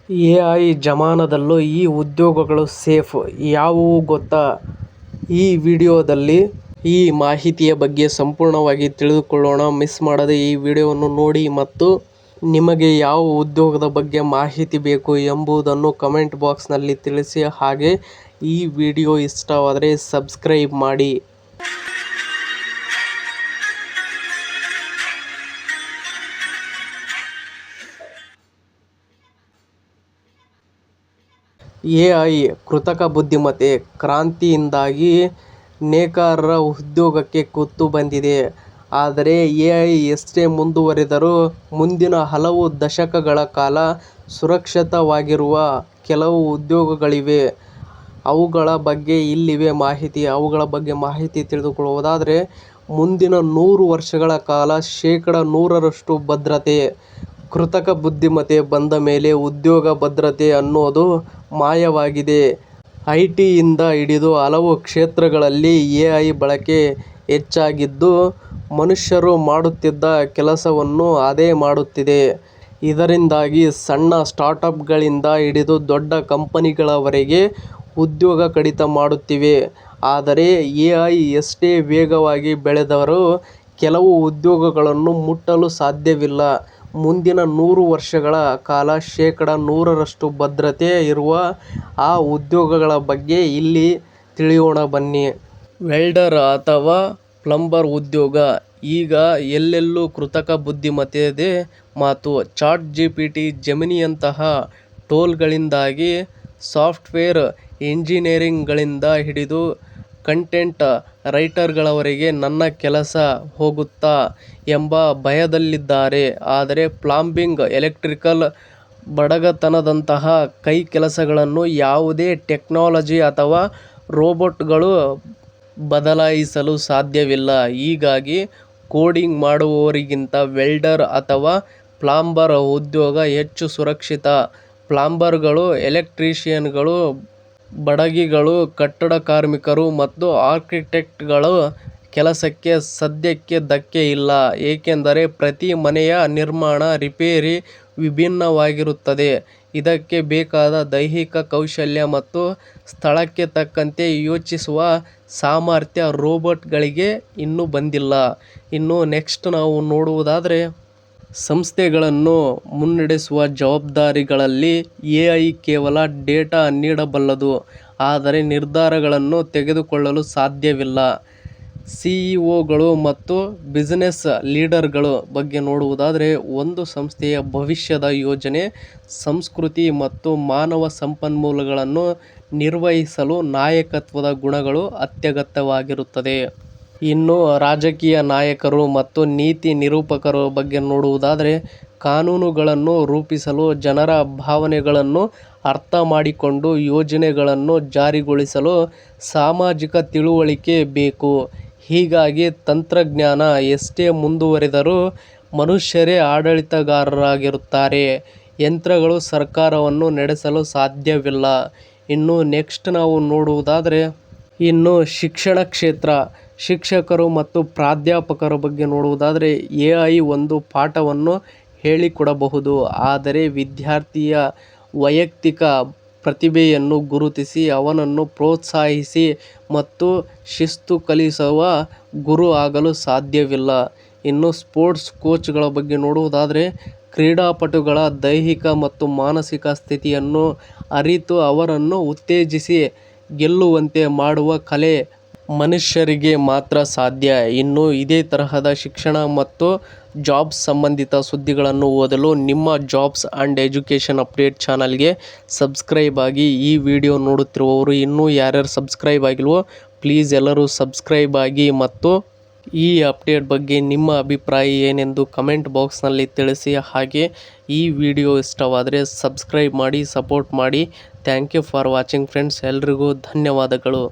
AI ಜಮಾನದಲ್ಲೂ ಈ ಉದ್ಯೋಗಗಳು safe ಯಾವುವು ಗೊತ್ತಾ? ಈ ವಿಡಿಯೋದಲ್ಲಿ ಈ ಮಾಹಿತಿಯ ಬಗ್ಗೆ ಸಂಪೂರ್ಣವಾಗಿ ತಿಳಿದುಕೊಳ್ಳೋಣ. ಮಿಸ್ ಮಾಡದೆ ಈ ವಿಡಿಯೋವನ್ನು ನೋಡಿ ಮತ್ತು ನಿಮಗೆ ಯಾವ ಉದ್ಯೋಗದ ಬಗ್ಗೆ ಮಾಹಿತಿ ಬೇಕು ಎಂಬುದನ್ನು ಕಮೆಂಟ್ ಬಾಕ್ಸ್ನಲ್ಲಿ ತಿಳಿಸಿ. ಹಾಗೆ ಈ ವಿಡಿಯೋ ಇಷ್ಟವಾದರೆ ಸಬ್ಸ್ಕ್ರೈಬ್ ಮಾಡಿ. ಎ.ಐ ಕೃತಕ ಬುದ್ಧಿಮತ್ತೆ ಕ್ರಾಂತಿಯಿಂದಾಗಿ ನೇಕಾರರ ಉದ್ಯೋಗಕ್ಕೆ ಕುತ್ತು ಬಂದಿದೆ. ಆದರೆ ಎ.ಐ ಎಷ್ಟೇ ಮುಂದುವರಿದರೂ ಮುಂದಿನ ಹಲವು ದಶಕಗಳ ಕಾಲ ಸುರಕ್ಷಿತವಾಗಿರುವ ಕೆಲವು ಉದ್ಯೋಗಗಳಿವೆ. ಅವುಗಳ ಬಗ್ಗೆ ಇಲ್ಲಿವೆ ಮಾಹಿತಿ. ಅವುಗಳ ಬಗ್ಗೆ ಮಾಹಿತಿ ತಿಳಿದುಕೊಳ್ಳುವುದಾದರೆ, ಮುಂದಿನ 100 ವರ್ಷಗಳ ಕಾಲ 100% ಭದ್ರತೆ. ಕೃತಕ ಬುದ್ಧಿಮತ್ತೆ ಬಂದ ಮೇಲೆ ಉದ್ಯೋಗ ಭದ್ರತೆ ಅನ್ನೋದು ಮಾಯವಾಗಿದೆ. ಐ.ಟಿ.ಯಿಂದ ಹಿಡಿದು ಹಲವು ಕ್ಷೇತ್ರಗಳಲ್ಲಿ ಎ.ಐ ಬಳಕೆ ಹೆಚ್ಚಾಗಿದ್ದು, ಮನುಷ್ಯರು ಮಾಡುತ್ತಿದ್ದ ಕೆಲಸವನ್ನು ಅದೇ ಮಾಡುತ್ತಿದೆ. ಇದರಿಂದಾಗಿ ಸಣ್ಣ ಸ್ಟಾರ್ಟ್ಅಪ್ಗಳಿಂದ ಹಿಡಿದು ದೊಡ್ಡ ಕಂಪನಿಗಳವರೆಗೆ ಉದ್ಯೋಗ ಕಡಿತ ಮಾಡುತ್ತಿವೆ. ಆದರೆ ಎ.ಐ ಎಷ್ಟೇ ವೇಗವಾಗಿ ಬೆಳೆದರೂ ಕೆಲವು ಉದ್ಯೋಗಗಳನ್ನು ಮುಟ್ಟಲು ಸಾಧ್ಯವಿಲ್ಲ. ಮುಂದಿನ 100 ವರ್ಷಗಳ ಕಾಲ 100% ಭದ್ರತೆ ಇರುವ ಆ ಉದ್ಯೋಗಗಳ ಬಗ್ಗೆ ಇಲ್ಲಿ ತಿಳಿಯೋಣ ಬನ್ನಿ. ವೆಲ್ಡರ್ ಅಥವಾ ಪ್ಲಂಬರ್ ಉದ್ಯೋಗ. ಈಗ ಎಲ್ಲೆಲ್ಲೂ ಕೃತಕ ಬುದ್ಧಿಮತ್ತೆದೇ ಮಾತು. ಚಾಟ್ ಜಿಪಿಟಿ, ಜೆಮಿನಿಯಂತಹ ಟೂಲ್ಗಳಿಂದಾಗಿ ಸಾಫ್ಟ್ವೇರ್ ಇಂಜಿನಿಯರ್ಗಳಿಂದ ಹಿಡಿದು ಕಂಟೆಂಟ್ ರೈಟರ್ಗಳವರೆಗೆ ನನ್ನ ಕೆಲಸ ಹೋಗುತ್ತಾ ಎಂಬ ಭಯದಲ್ಲಿದ್ದಾರೆ. ಆದರೆ ಪ್ಲಂಬಿಂಗ್, ಎಲೆಕ್ಟ್ರಿಕಲ್, ಬಡಗತನದಂತಹ ಕೈ ಕೆಲಸಗಳನ್ನು ಯಾವುದೇ ಟೆಕ್ನಾಲಜಿ ಅಥವಾ ರೋಬೋಟ್ಗಳು ಬದಲಾಯಿಸಲು ಸಾಧ್ಯವಿಲ್ಲ. ಹೀಗಾಗಿ ಕೋಡಿಂಗ್ ಮಾಡುವವರಿಗಿಂತ ವೆಲ್ಡರ್ ಅಥವಾ ಪ್ಲಂಬರ್ ಉದ್ಯೋಗ ಹೆಚ್ಚು ಸುರಕ್ಷಿತ. ಪ್ಲಂಬರ್ಗಳು, ಎಲೆಕ್ಟ್ರಿಷಿಯನ್ಗಳು, ಬಡಗಿಗಳು, ಕಟ್ಟಡ ಕಾರ್ಮಿಕರು ಮತ್ತು ಆರ್ಕಿಟೆಕ್ಟ್ಗಳ ಕೆಲಸಕ್ಕೆ ಸದ್ಯಕ್ಕೆ ಧಕ್ಕೆ ಇಲ್ಲ. ಏಕೆಂದರೆ ಪ್ರತಿ ಮನೆಯ ನಿರ್ಮಾಣ, ರಿಪೇರಿ ವಿಭಿನ್ನವಾಗಿರುತ್ತದೆ. ಇದಕ್ಕೆ ಬೇಕಾದ ದೈಹಿಕ ಕೌಶಲ್ಯ ಮತ್ತು ಸ್ಥಳಕ್ಕೆ ತಕ್ಕಂತೆ ಯೋಚಿಸುವ ಸಾಮರ್ಥ್ಯ ರೋಬೋಟ್ಗಳಿಗೆ ಇನ್ನೂ ಬಂದಿಲ್ಲ. ಇನ್ನು ನೆಕ್ಸ್ಟ್ ನಾವು ನೋಡುವುದಾದರೆ, ಸಂಸ್ಥೆಗಳನ್ನು ಮುನ್ನಡೆಸುವ ಜವಾಬ್ದಾರಿಗಳಲ್ಲಿ ಎ.ಐ ಕೇವಲ ಡೇಟಾ ನೀಡಬಲ್ಲದು, ಆದರೆ ನಿರ್ಧಾರಗಳನ್ನು ತೆಗೆದುಕೊಳ್ಳಲು ಸಾಧ್ಯವಿಲ್ಲ. ಸಿ.ಇ.ಒಗಳು ಮತ್ತು ಬಿಸಿನೆಸ್ ಲೀಡರ್ಗಳ ಬಗ್ಗೆ ನೋಡುವುದಾದರೆ, ಒಂದು ಸಂಸ್ಥೆಯ ಭವಿಷ್ಯದ ಯೋಜನೆ, ಸಂಸ್ಕೃತಿ ಮತ್ತು ಮಾನವ ಸಂಪನ್ಮೂಲಗಳನ್ನು ನಿರ್ವಹಿಸಲು ನಾಯಕತ್ವದ ಗುಣಗಳು ಅತ್ಯಗತ್ಯವಾಗಿರುತ್ತದೆ. ಇನ್ನು ರಾಜಕೀಯ ನಾಯಕರು ಮತ್ತು ನೀತಿ ನಿರೂಪಕರ ಬಗ್ಗೆ ನೋಡುವುದಾದರೆ, ಕಾನೂನುಗಳನ್ನು ರೂಪಿಸಲು, ಜನರ ಭಾವನೆಗಳನ್ನು ಅರ್ಥಮಾಡಿಕೊಂಡು ಯೋಜನೆಗಳನ್ನು ಜಾರಿಗೊಳಿಸಲು ಸಾಮಾಜಿಕ ತಿಳುವಳಿಕೆ ಬೇಕು. ಹೀಗಾಗಿ ತಂತ್ರಜ್ಞಾನ ಎಷ್ಟೇ ಮುಂದುವರಿದರೂ ಮನುಷ್ಯರೇ ಆಡಳಿತಗಾರರಾಗಿರುತ್ತಾರೆ. ಯಂತ್ರಗಳು ಸರ್ಕಾರವನ್ನು ನಡೆಸಲು ಸಾಧ್ಯವಿಲ್ಲ. ಇನ್ನು ನೆಕ್ಸ್ಟ್ ನಾವು ನೋಡುವುದಾದರೆ, ಇನ್ನು ಶಿಕ್ಷಣ ಕ್ಷೇತ್ರ. ಶಿಕ್ಷಕರು ಮತ್ತು ಪ್ರಾಧ್ಯಾಪಕರ ಬಗ್ಗೆ ನೋಡುವುದಾದರೆ, ಎ.ಐ ಒಂದು ಪಾಠವನ್ನು ಹೇಳಿಕೊಡಬಹುದು. ಆದರೆ ವಿದ್ಯಾರ್ಥಿಯ ವೈಯಕ್ತಿಕ ಪ್ರತಿಭೆಯನ್ನು ಗುರುತಿಸಿ ಅವನನ್ನು ಪ್ರೋತ್ಸಾಹಿಸಿ ಮತ್ತು ಶಿಸ್ತು ಕಲಿಸುವ ಗುರು ಆಗಲು ಸಾಧ್ಯವಿಲ್ಲ. ಇನ್ನು ಸ್ಪೋರ್ಟ್ಸ್ ಕೋಚ್ಗಳ ಬಗ್ಗೆ ನೋಡುವುದಾದರೆ, ಕ್ರೀಡಾಪಟುಗಳ ದೈಹಿಕ ಮತ್ತು ಮಾನಸಿಕ ಸ್ಥಿತಿಯನ್ನು ಅರಿತು ಅವರನ್ನು ಉತ್ತೇಜಿಸಿ ಗೆಲ್ಲುವಂತೆ ಮಾಡುವ ಕಲೆ ಮನುಷ್ಯರಿಗೆ ಮಾತ್ರ ಸಾಧ್ಯ. ಇನ್ನು ಇದೇ ತರಹದ ಶಿಕ್ಷಣ ಮತ್ತು ಜಾಬ್ಸ್ ಸಂಬಂಧಿತ ಸುದ್ದಿಗಳನ್ನು ಓದಲು ನಿಮ್ಮ ಜಾಬ್ಸ್ ಆ್ಯಂಡ್ ಎಜುಕೇಷನ್ ಅಪ್ಡೇಟ್ ಚಾನಲ್ಗೆ ಸಬ್ಸ್ಕ್ರೈಬ್ ಆಗಿ. ಈ ವಿಡಿಯೋ ನೋಡುತ್ತಿರುವವರು ಇನ್ನೂ ಯಾರ್ಯಾರು ಸಬ್ಸ್ಕ್ರೈಬ್ ಆಗಿಲ್ವೋ ಪ್ಲೀಸ್ ಎಲ್ಲರೂ ಸಬ್ಸ್ಕ್ರೈಬ್ ಆಗಿ ಮತ್ತು ಈ ಅಪ್ಡೇಟ್ ಬಗ್ಗೆ ನಿಮ್ಮ ಅಭಿಪ್ರಾಯ ಏನೆಂದು ಕಮೆಂಟ್ ಬಾಕ್ಸ್ನಲ್ಲಿ ತಿಳಿಸಿ. ಹಾಗೆ ಈ ವಿಡಿಯೋ ಇಷ್ಟವಾದರೆ ಸಬ್ಸ್ಕ್ರೈಬ್ ಮಾಡಿ, ಸಪೋರ್ಟ್ ಮಾಡಿ. Thank you for watching friends. ಎಲ್ರಿಗೂ ಧನ್ಯವಾದಗಳು.